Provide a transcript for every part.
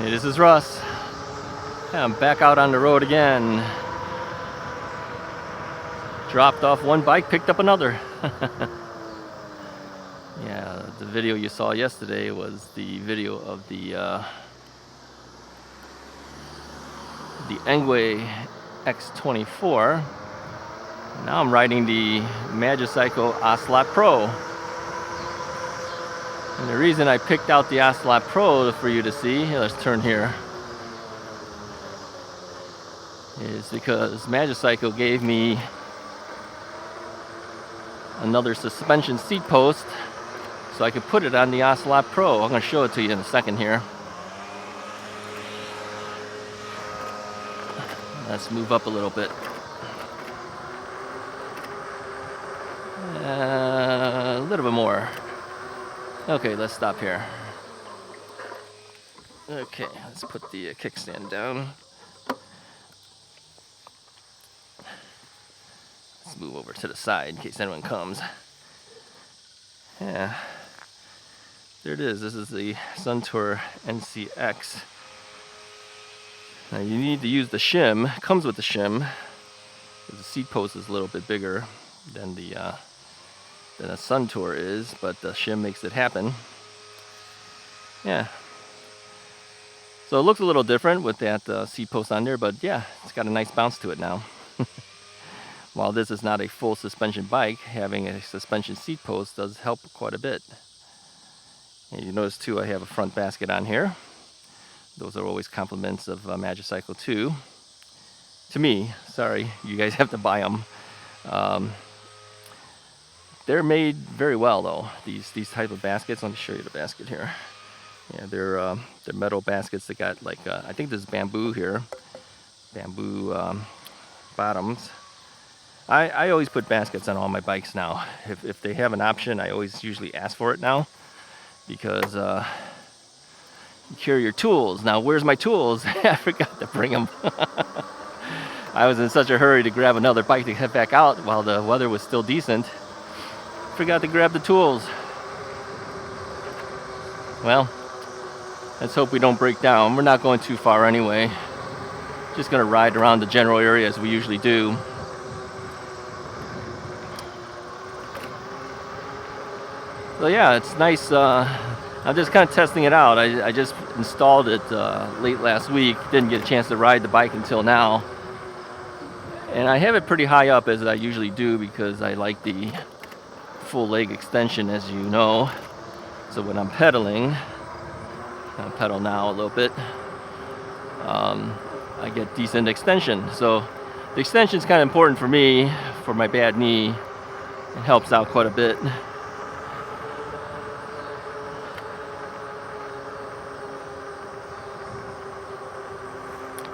Hey, this is Russ. I'm back out on the road again. Dropped off one bike, picked up another. Yeah, the video you saw yesterday was the video of the Engwe X24. Now I'm riding the Magicycle Ocelot Pro. And the reason I picked out the Ocelot Pro for you to see, let's turn here, is because Magicycle gave me another suspension seat post so I could put it on the Ocelot Pro. I'm going to show it to you in a second here. Let's move up a little bit. A little bit more. Okay, let's stop here. Okay, let's put the kickstand down. Let's move over to the side in case anyone comes. Yeah, there it is. This is the Suntour NCX. Now you need to use the shim. It comes with the shim. The seat post is a little bit bigger than a Suntour is, but the shim makes it happen. Yeah. So it looks a little different with that seat post on there, but yeah, it's got a nice bounce to it now. While this is not a full suspension bike, having a suspension seat post does help quite a bit. And you notice too, I have a front basket on here. Those are always compliments of Magicycle too. To me, sorry, you guys have to buy them. They're made very well though. These type of baskets. Let me show you the basket here. Yeah, they're metal baskets that got like I think this is bamboo here, bamboo bottoms. I always put baskets on all my bikes now. If they have an option, I always usually ask for it now, because you carry your tools. Now, where's my tools? I forgot to bring them. I was in such a hurry to grab another bike to head back out while the weather was still decent. Forgot to grab the tools. Well, let's hope we don't break down. We're not going too far anyway. Just gonna ride around the general area as we usually do. So yeah, it's nice. I'm just kind of testing it out. I just installed it late last week. Didn't get a chance to ride the bike until now. And I have it pretty high up, as I usually do, because I like the full leg extension, as you know. So when I'm pedaling, I'll pedal now a little bit, I get decent extension. So the extension is kind of important for me, for my bad knee. It helps out quite a bit.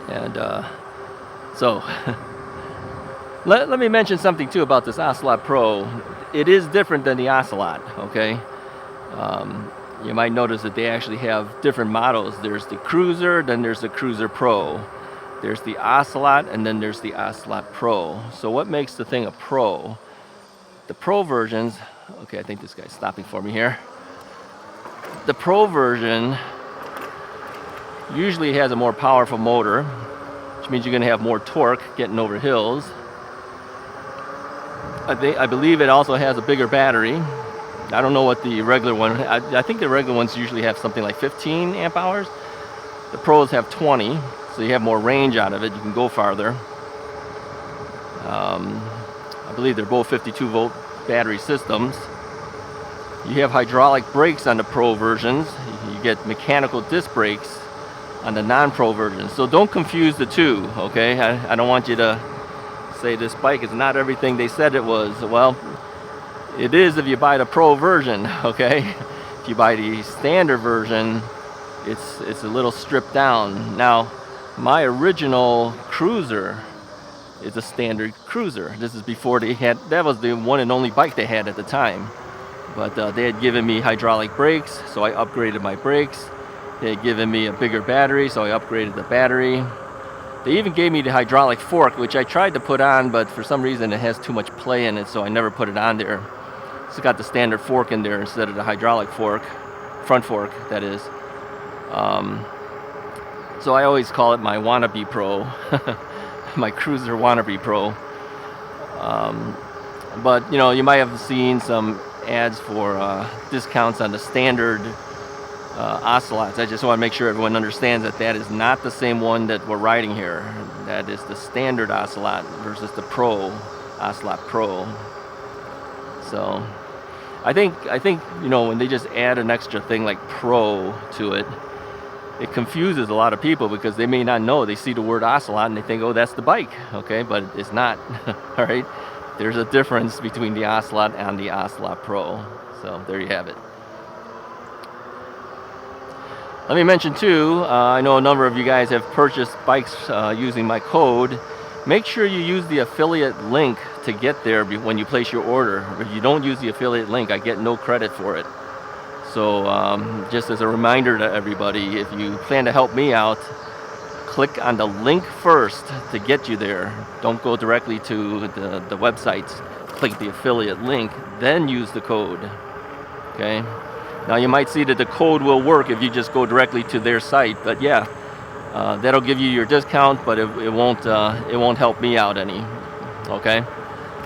And so let me mention something too about this Ocelot Pro. It is different than the Ocelot, okay? You might notice that they actually have different models. There's the Cruiser, then there's the Cruiser Pro. There's the Ocelot, and then there's the Ocelot Pro. So what makes the thing a Pro? The Pro versions, okay, I think this guy's stopping for me here. The Pro version usually has a more powerful motor, which means you're going to have more torque getting over hills. I believe it also has a bigger battery. I don't know what the regular one, I think the regular ones usually have something like 15 amp hours. The Pros have 20, so you have more range out of it. You can go farther. I believe they're both 52 volt battery systems. You have hydraulic brakes on the Pro versions. You get mechanical disc brakes on the non-Pro version. So don't confuse the two, okay? I don't want you to say this bike is not everything they said it was. Well, it is if you buy the Pro version, okay? If you buy the standard version, it's a little stripped down. Now, my original Cruiser is a standard Cruiser. This is before they had, that was the one and only bike they had at the time. But they had given me hydraulic brakes, so I upgraded my brakes. They had given me a bigger battery, so I upgraded the battery. They even gave me the hydraulic fork, which I tried to put on, but for some reason it has too much play in it, so I never put it on there. It's got the standard fork in there instead of the hydraulic fork, front fork, that is. So I always call it my wannabe pro, my cruiser wannabe pro. But you know, you might have seen some ads for discounts on the standard Ocelots. I just want to make sure everyone understands that that is not the same one that we're riding here. That is the standard Ocelot versus the Pro, Ocelot Pro. So I think you know, when they just add an extra thing like Pro to it, it confuses a lot of people because they may not know. They see the word Ocelot and they think, oh, that's the bike, okay, but it's not. All right, there's a difference between the Ocelot and the Ocelot Pro. So there you have it. Let me mention too, I know a number of you guys have purchased bikes using my code. Make sure you use the affiliate link to get there when you place your order. If you don't use the affiliate link, I get no credit for it. So just as a reminder to everybody, if you plan to help me out, click on the link first to get you there. Don't go directly to the website. Click the affiliate link, then use the code. Okay? Now you might see that the code will work if you just go directly to their site, but yeah, that'll give you your discount, but it won't help me out any. Okay?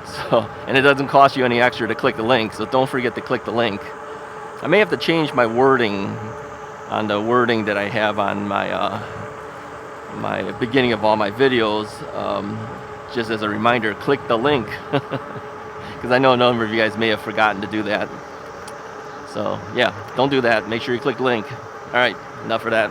So, and it doesn't cost you any extra to click the link, so don't forget to click the link. I may have to change my wording on the wording that I have on my my beginning of all my videos. Just as a reminder, click the link, because I know a number of you guys may have forgotten to do that. So yeah, don't do that. Make sure you click the link. All right, enough for that.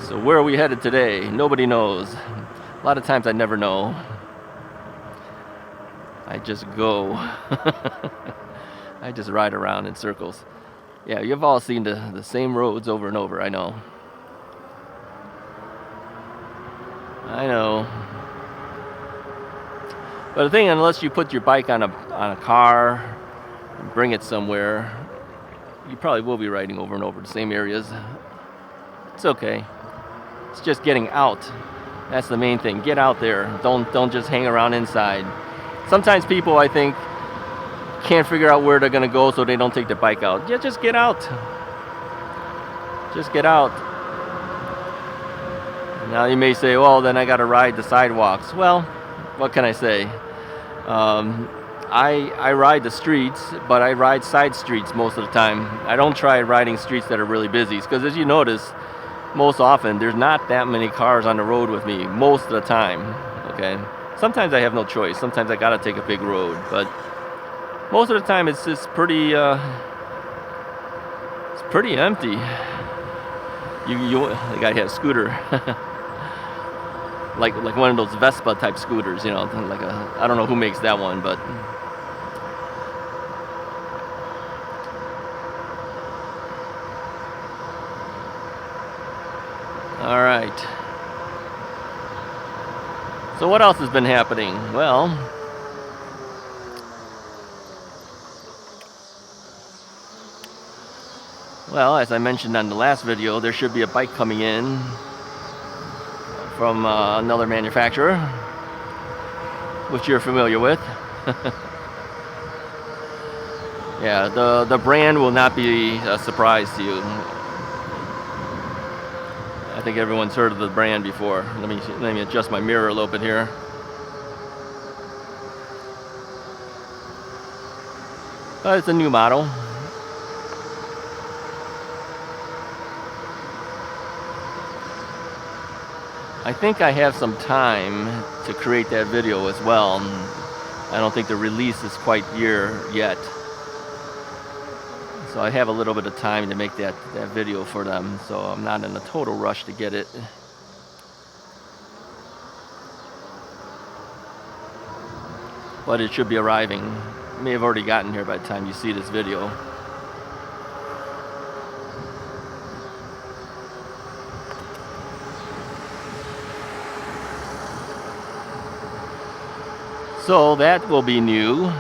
So where are we headed today? Nobody knows. A lot of times I never know. I just go. I just ride around in circles. Yeah, you've all seen the same roads over and over, I know. I know. But the thing, unless you put your bike on a car and bring it somewhere, you probably will be riding over and over the same areas. It's okay. It's just getting out. That's the main thing. Get out there. Don't just hang around inside. Sometimes people, I think, can't figure out where they're going to go, so they don't take their bike out. Yeah, just get out. Just get out. Now you may say, well, then I got to ride the sidewalks. Well, what can I say? I ride the streets, but I ride side streets most of the time. I don't try riding streets that are really busy, because as you notice, most often there's not that many cars on the road with me most of the time. Okay, sometimes I have no choice. Sometimes I gotta take a big road, but most of the time it's just pretty empty. The guy had a scooter. like one of those Vespa type scooters, you know, like I don't know who makes that one, but all right. So what else has been happening? Well, as I mentioned on the last video, there should be a bike coming in from another manufacturer, which you're familiar with. Yeah, the brand will not be a surprise to you. I think everyone's heard of the brand before. Let me adjust my mirror a little bit here. But it's a new model. I think I have some time to create that video as well. I don't think the release is quite here yet. So I have a little bit of time to make that video for them. So I'm not in a total rush to get it. But it should be arriving. It may have already gotten here by the time you see this video. So that will be new.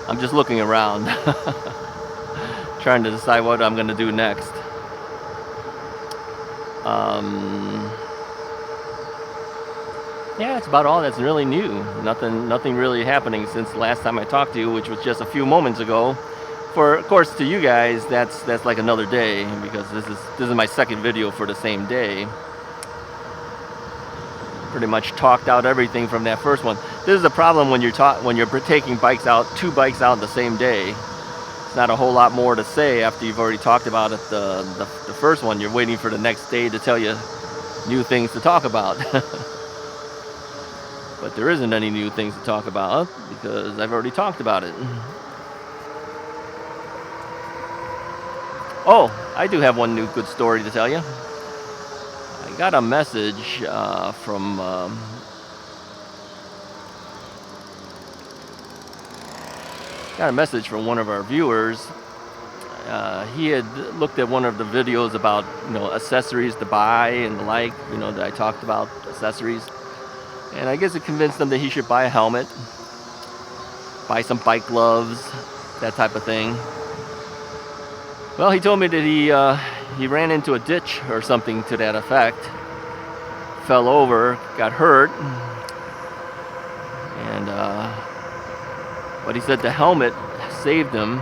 I'm just looking around, trying to decide what I'm going to do next. Yeah, it's about all that's really new. Nothing really happening since the last time I talked to you, which was just a few moments ago. For, of course, to you guys, that's like another day, because this is my second video for the same day. Pretty much talked out everything from that first one. This is a problem when you're taking bikes out, 2 bikes out the same day. It's not a whole lot more to say after you've already talked about it the first one. You're waiting for the next day to tell you new things to talk about. But there isn't any new things to talk about because I've already talked about it. Oh, I do have one new good story to tell you. I got a message from one of our viewers. He had looked at one of the videos about, accessories to buy and the like, that I talked about, accessories. And I guess it convinced him that he should buy a helmet, buy some bike gloves, that type of thing. Well, he told me that he ran into a ditch or something to that effect, fell over, got hurt, and but he said the helmet saved him,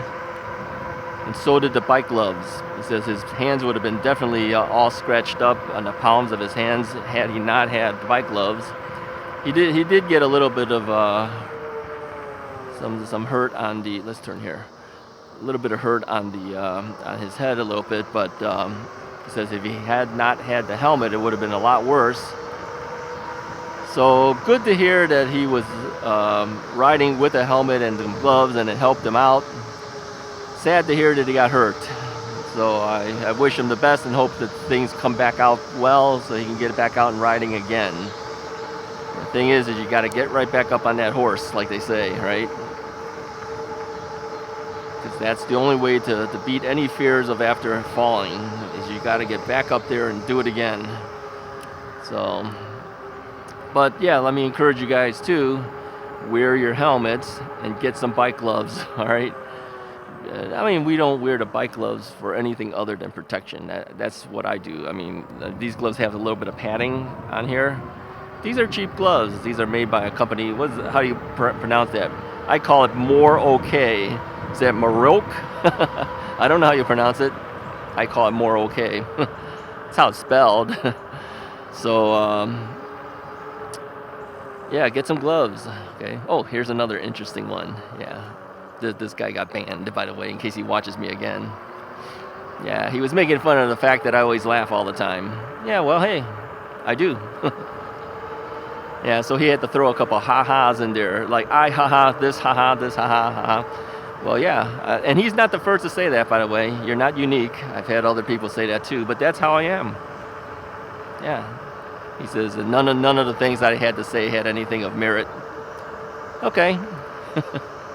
and so did the bike gloves. He says his hands would have been definitely all scratched up on the palms of his hands had he not had the bike gloves. He did get a little bit of some hurt on the, let's turn here, a little bit of hurt on the on his head a little bit, but he says if he had not had the helmet, it would have been a lot worse. So good to hear that he was riding with a helmet and some gloves, and it helped him out. Sad to hear that he got hurt. So I wish him the best and hope that things come back out well so he can get back out and riding again. The thing is you got to get right back up on that horse, like they say, right? Because that's the only way to beat any fears of after falling, is you got to get back up there and do it again. So, but yeah, let me encourage you guys too, wear your helmets and get some bike gloves, all right? I mean, we don't wear the bike gloves for anything other than protection. That's what I do. I mean, these gloves have a little bit of padding on here. These are cheap gloves. These are made by a company. How do you pronounce that? I call it More OK. Is that Maroc? I don't know how you pronounce it. I call it More OK. That's how it's spelled. So, yeah, get some gloves. Okay. Oh, here's another interesting one. Yeah. This guy got banned, by the way, in case he watches me again. Yeah, he was making fun of the fact that I always laugh all the time. Yeah, well, hey, I do. Yeah, so he had to throw a couple ha-has in there, like I ha-ha, this ha-ha, this ha-ha, ha-ha. Well, yeah, and he's not the first to say that, by the way. You're not unique. I've had other people say that too, but that's how I am. Yeah. He says none of the things I had to say had anything of merit. Okay.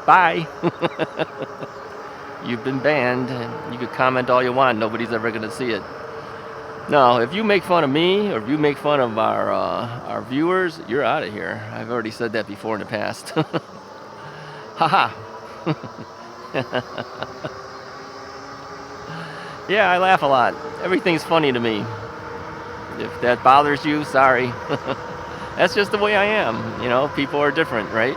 Bye. You've been banned. You could comment all you want. Nobody's ever going to see it. No, if you make fun of me or if you make fun of our viewers, you're out of here. I've already said that before in the past. Haha. Yeah, I laugh a lot. Everything's funny to me. If that bothers you, sorry. That's just the way I am. People are different, right?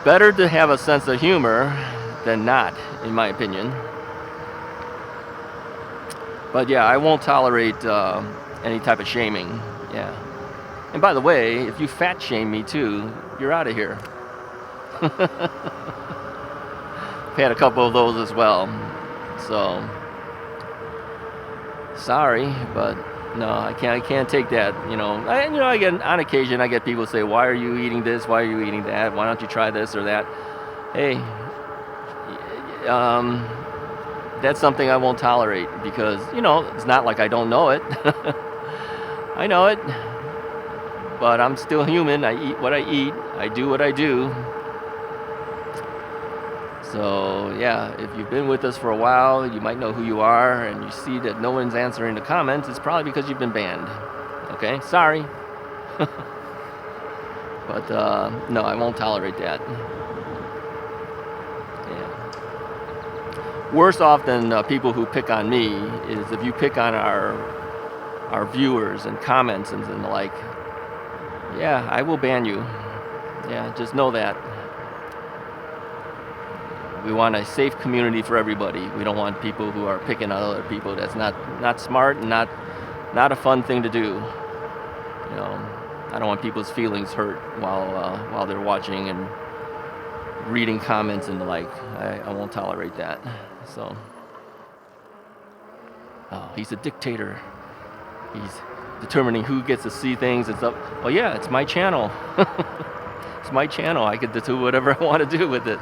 Better to have a sense of humor than not, in my opinion. But yeah, I won't tolerate any type of shaming. Yeah. And by the way, if you fat shame me too, you're out of here. I've had a couple of those as well. So, sorry, but no, I can't take that. I get on occasion I get people say, "Why are you eating this? Why are you eating that? Why don't you try this or that?" Hey, that's something I won't tolerate because it's not like I don't know it. I know it, but I'm still human. I eat what I eat. I do what I do. So yeah, if you've been with us for a while, you might know who you are, and you see that no one's answering the comments, it's probably because you've been banned. Okay, sorry. But no, I won't tolerate that. Yeah. Worse off than people who pick on me is if you pick on our viewers and comments and the like, yeah, I will ban you. Yeah, just know that. We want a safe community for everybody. We don't want people who are picking on other people. That's not smart and not a fun thing to do. You know, I don't want people's feelings hurt while they're watching and reading comments and the like. I won't tolerate that. So, oh, he's a dictator. He's determining who gets to see things and stuff. Well, yeah, it's my channel. It's my channel. I get to do whatever I want to do with it.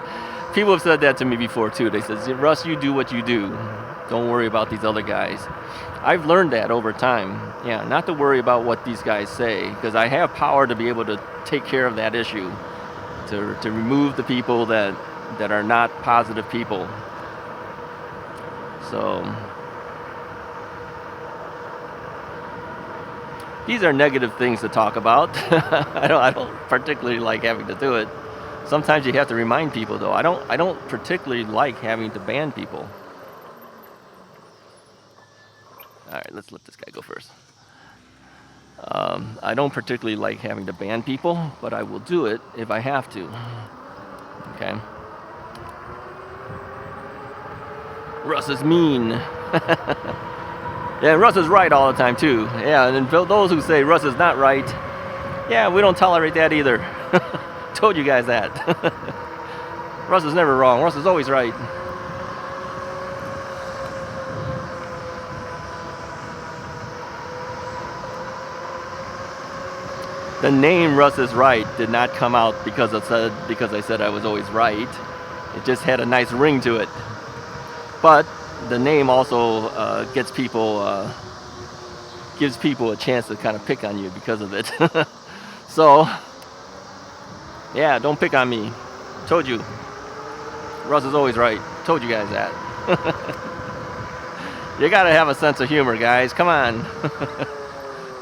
People have said that to me before too. They said, Russ, you do what you do. Don't worry about these other guys. I've learned that over time. Yeah, not to worry about what these guys say, because I have power to be able to take care of that issue, to remove the people that are not positive people. So these are negative things to talk about. I don't particularly like having to do it. Sometimes you have to remind people, though. I don't particularly like having to ban people. All right, let's let this guy go first. I don't particularly like having to ban people, but I will do it if I have to. Okay. Russ is mean. Yeah, Russ is right all the time too. Yeah, and those who say Russ is not right, yeah, we don't tolerate that either. Told you guys that. Russ is never wrong. Russ is always right. The name Russ is Right did not come out because I said I was always right. It just had a nice ring to it. But the name also gives people a chance to kind of pick on you because of it. So, yeah, don't pick on me. Told you. Russ is always right. Told you guys that. You gotta have a sense of humor, guys. Come on.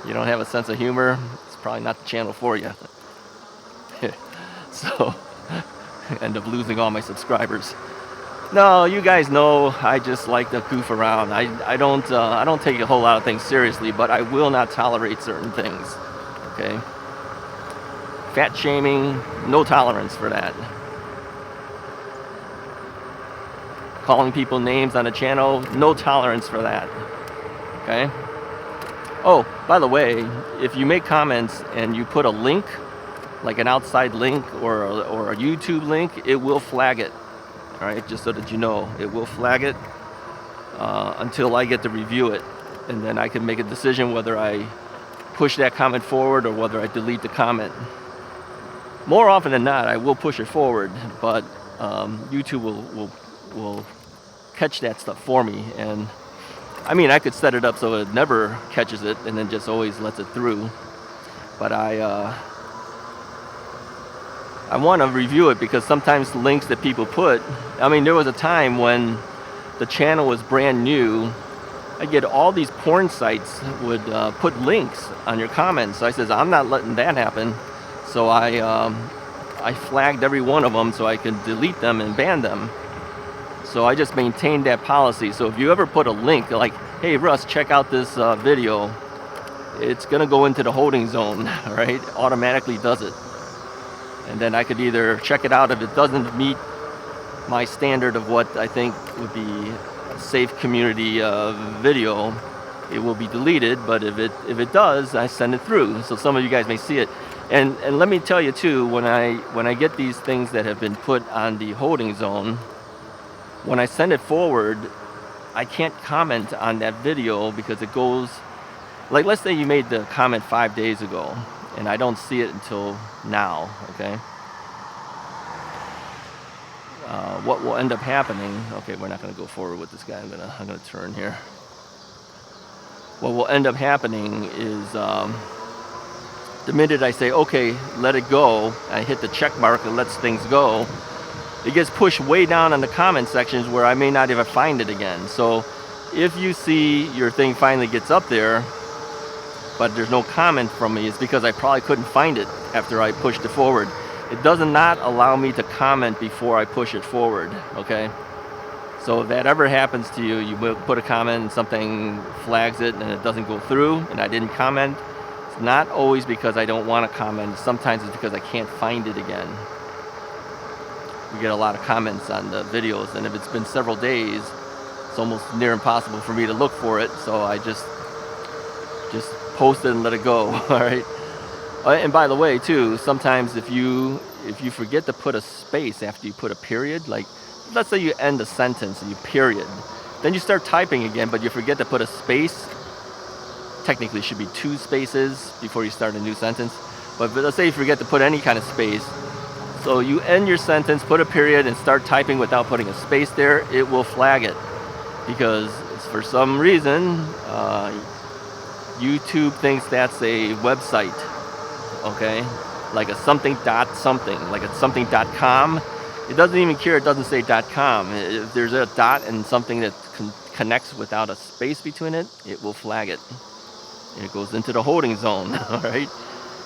You don't have a sense of humor, it's probably not the channel for you. So, end up losing all my subscribers. No, you guys know I just like to goof around. I don't take a whole lot of things seriously, but I will not tolerate certain things. Okay? Fat shaming, no tolerance for that. Calling people names on a channel, no tolerance for that. Okay? Oh, by the way, if you make comments and you put a link, like an outside link or a YouTube link, it will flag it. All right, just so that you know, it will flag it until I get to review it, and then I can make a decision whether I push that comment forward or whether I delete the comment. More often than not, I will push it forward, but YouTube will catch that stuff for me. And I mean, I could set it up so it never catches it and then just always lets it through. But I want to review it because sometimes the links that people put, I mean, there was a time when the channel was brand new, I get all these porn sites would put links on your comments. So I says, I'm not letting that happen. So I flagged every one of them so I could delete them and ban them. So I just maintained that policy. So if you ever put a link like, hey Russ, check out this video, it's gonna go into the holding zone, right? Automatically does it. And then I could either check it out. If it doesn't meet my standard of what I think would be a safe community video, it will be deleted. But if it does, I send it through. So some of you guys may see it. And let me tell you too, when I get these things that have been put on the holding zone, when I send it forward, I can't comment on that video because it goes, like let's say you made the comment 5 days ago and I don't see it until now, okay? What will end up happening, okay, we're not gonna go forward with this guy, I'm gonna turn here. What will end up happening is the minute I say, okay, let it go, I hit the check mark and lets things go, it gets pushed way down in the comment sections where I may not even find it again. So if you see your thing finally gets up there, but there's no comment from me, it's because I probably couldn't find it after I pushed it forward. It does not allow me to comment before I push it forward, okay? So if that ever happens to you, you will put a comment and something flags it and it doesn't go through and I didn't comment. It's not always because I don't want to comment. Sometimes it's because I can't find it again. We get a lot of comments on the videos, and if it's been several days, it's almost near impossible for me to look for it. So I just post it and let it go. All right. And by the way, too, sometimes if you forget to put a space after you put a period, like let's say you end a sentence and you period, then you start typing again, but you forget to put a space. Technically, it should be 2 spaces before you start a new sentence. But let's say you forget to put any kind of space. So you end your sentence, put a period, and start typing without putting a space there, it will flag it. Because for some reason, YouTube thinks that's a website, okay? Like a something, like a something.com. It doesn't even care, it doesn't say .com. If there's a dot and something that connects without a space between it, it will flag it. And it goes into the holding zone, all right?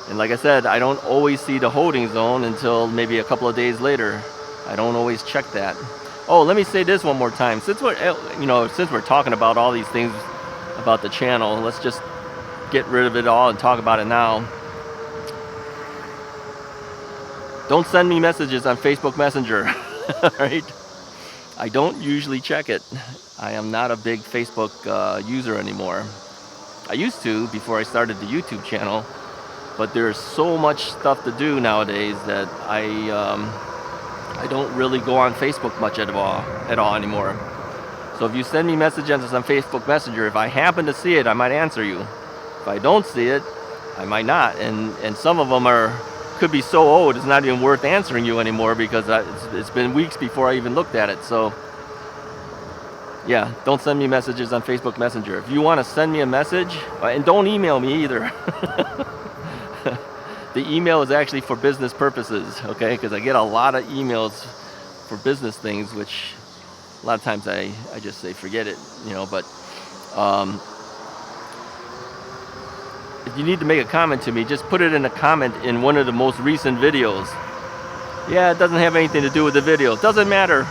And like I said, I don't always see the holding zone until maybe a couple of days later. I don't always check that. Oh, let me say this one more time. Since we're talking about all these things about the channel, let's just get rid of it all and talk about it now. Don't send me messages on Facebook Messenger, all right? I don't usually check it. I am not a big Facebook user anymore. I used to before I started the YouTube channel. But there's so much stuff to do nowadays that I don't really go on Facebook much at all anymore. So if you send me messages on Facebook Messenger, if I happen to see it, I might answer you. If I don't see it, I might not. And some of them could be so old it's not even worth answering you anymore because it's been weeks before I even looked at it. So yeah, don't send me messages on Facebook Messenger. If you want to send me a message, and don't email me either. The email is actually for business purposes, okay? Because I get a lot of emails for business things, which a lot of times I just say forget it, But if you need to make a comment to me, just put it in a comment in one of the most recent videos. Yeah, it doesn't have anything to do with the video. It doesn't matter.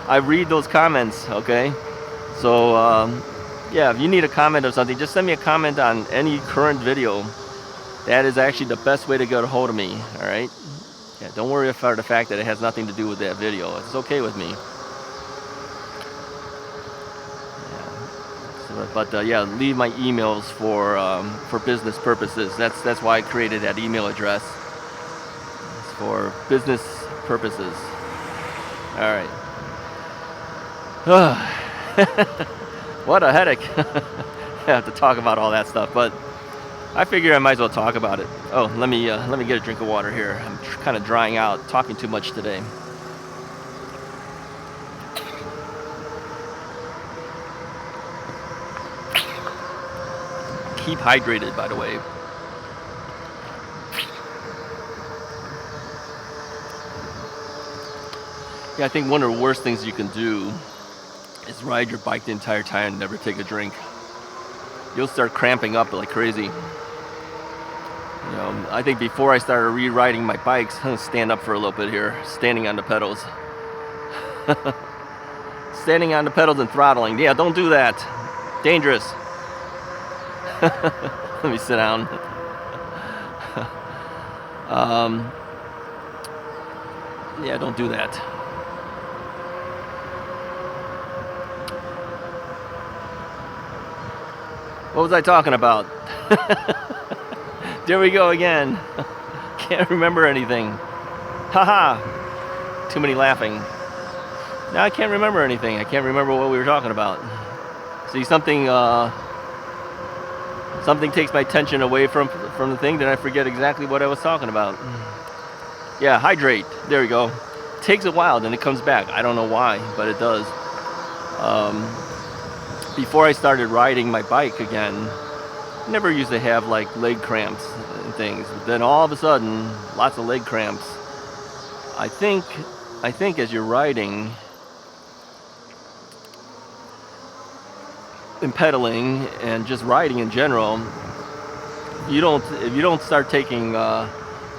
I read those comments, okay? So yeah, if you need a comment or something, just send me a comment on any current video. That is actually the best way to get a hold of me, all right? Yeah, don't worry about the fact that it has nothing to do with that video. It's okay with me. Yeah. But yeah, leave my emails for business purposes. That's why I created that email address. It's for business purposes. All right. What a headache. I have to talk about all that stuff, but I figure I might as well talk about it. Oh, let me get a drink of water here. I'm kind of drying out, talking too much today. Keep hydrated, by the way. Yeah, I think one of the worst things you can do is ride your bike the entire time and never take a drink. You'll start cramping up like crazy. I think before I started re-riding my bikes, I'm gonna stand up for a little bit here, standing on the pedals. Standing on the pedals and throttling. Yeah, don't do that. Dangerous. Let me sit down. Yeah, don't do that. What was I talking about? There we go again. Can't remember anything. Haha. Too many laughing. Now I can't remember anything. I can't remember what we were talking about. See, something takes my attention away from the thing, then I forget exactly what I was talking about. Yeah, hydrate. There we go. It takes a while, then it comes back. I don't know why, but it does. Before I started riding my bike again, never used to have like leg cramps and things. But then all of a sudden, lots of leg cramps. I think as you're riding and pedaling and just riding in general, if you don't start taking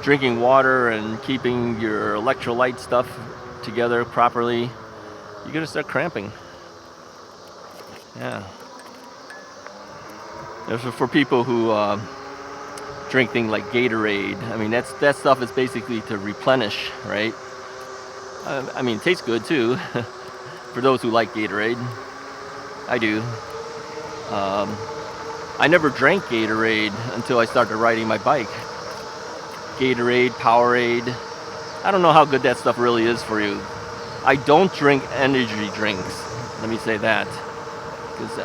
drinking water and keeping your electrolyte stuff together properly, you're gonna start cramping. Yeah. There's for people who drink things like Gatorade. I mean, that stuff is basically to replenish, right? I mean, it tastes good too. For those who like Gatorade, I do. I never drank Gatorade until I started riding my bike. Gatorade, Powerade. I don't know how good that stuff really is for you. I don't drink energy drinks. Let me say that. Because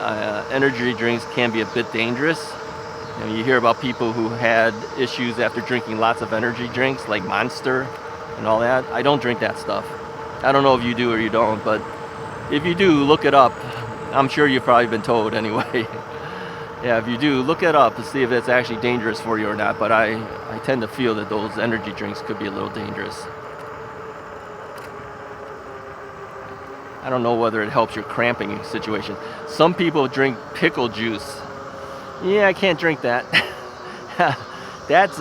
energy drinks can be a bit dangerous. You know, you hear about people who had issues after drinking lots of energy drinks, like Monster and all that. I don't drink that stuff. I don't know if you do or you don't, but if you do, look it up. I'm sure you've probably been told anyway. Yeah, if you do, look it up to see if it's actually dangerous for you or not. But I tend to feel that those energy drinks could be a little dangerous. I don't know whether it helps your cramping situation. Some people drink pickle juice. Yeah, I can't drink that. That's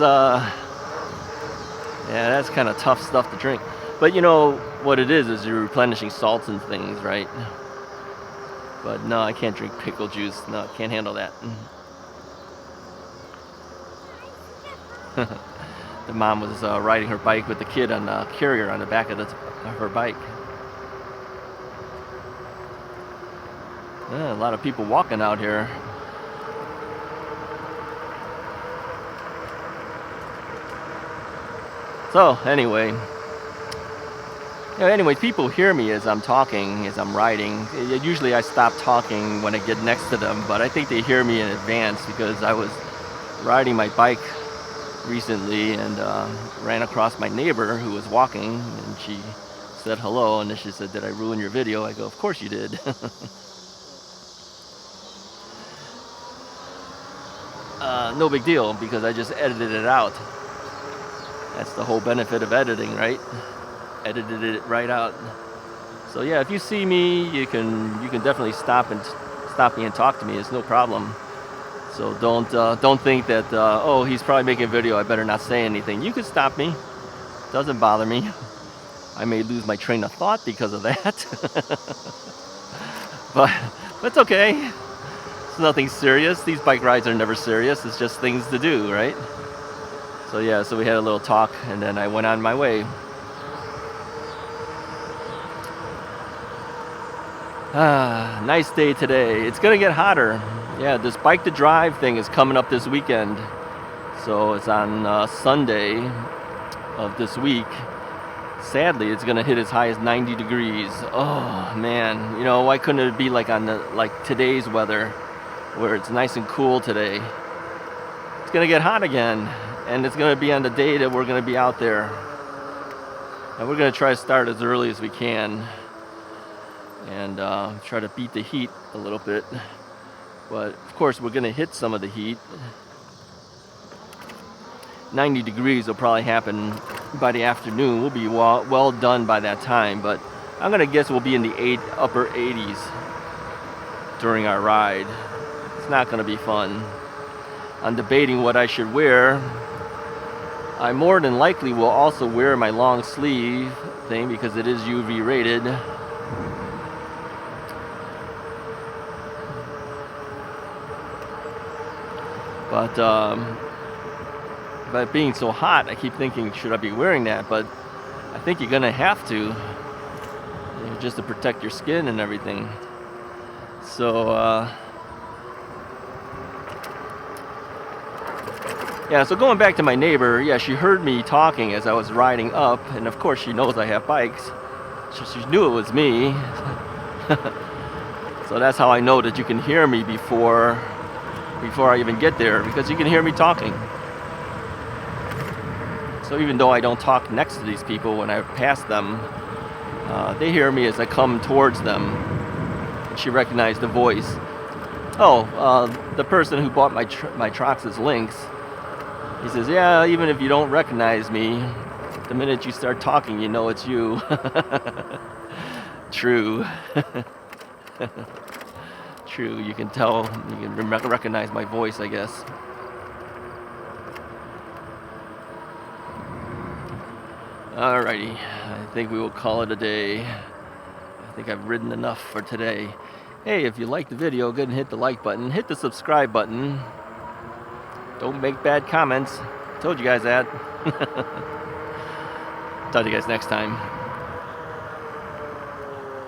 kind of tough stuff to drink. But you know what it is you're replenishing salts and things, right? But no, I can't drink pickle juice. No, I can't handle that. The mom was riding her bike with the kid on a carrier on the back of her bike. Yeah, a lot of people walking out here. So anyway, people hear me as I'm talking, as I'm riding. Usually I stop talking when I get next to them, but I think they hear me in advance because I was riding my bike recently and ran across my neighbor who was walking, and she said hello, and then she said, "Did I ruin your video?" I go, "Of course you did." No big deal, because I just edited it out. That's the whole benefit of editing, right? Edited it right out. So yeah, if you see me, you can definitely stop me and talk to me. It's no problem. So don't think that oh, he's probably making a video, I better not say anything. You can stop me. Doesn't bother me. I may lose my train of thought because of that. but it's okay. It's nothing serious. These bike rides are never serious. It's just things to do, right? So yeah, so we had a little talk, and then I went on my way. Nice day today. It's gonna get hotter. Yeah, this bike to drive thing is coming up this weekend. So it's on Sunday of this week. Sadly, it's gonna hit as high as 90 degrees. Oh man, you know, why couldn't it be like today's weather, where it's nice and cool today? It's gonna get hot again, and it's gonna be on the day that we're gonna be out there. And we're gonna try to start as early as we can, and try to beat the heat a little bit. But of course, we're gonna hit some of the heat. 90 degrees will probably happen by the afternoon. We'll be well done by that time, but I'm gonna guess we'll be in the upper 80s during our ride. It's not gonna be fun. I'm debating what I should wear. I more than likely will also wear my long sleeve thing because it is UV rated. But being so hot, I keep thinking, should I be wearing that? But I think you're gonna have to, you know, just to protect your skin and everything. So yeah, so going back to my neighbor, yeah, she heard me talking as I was riding up, and of course she knows I have bikes. She knew it was me. So that's how I know that you can hear me before I even get there, because you can hear me talking. So even though I don't talk next to these people when I pass them, they hear me as I come towards them. She recognized the voice. Oh, the person who bought my Trox's links, he says, yeah, even if you don't recognize me, the minute you start talking, you know it's you. True. True, you can tell, you can recognize my voice, I guess. Alrighty, I think we will call it a day. I I think I've ridden enough for today. Hey, if you liked the video, go ahead and hit the like button. Hit the subscribe button. Don't make bad comments. Told you guys that. Talk to you guys next time.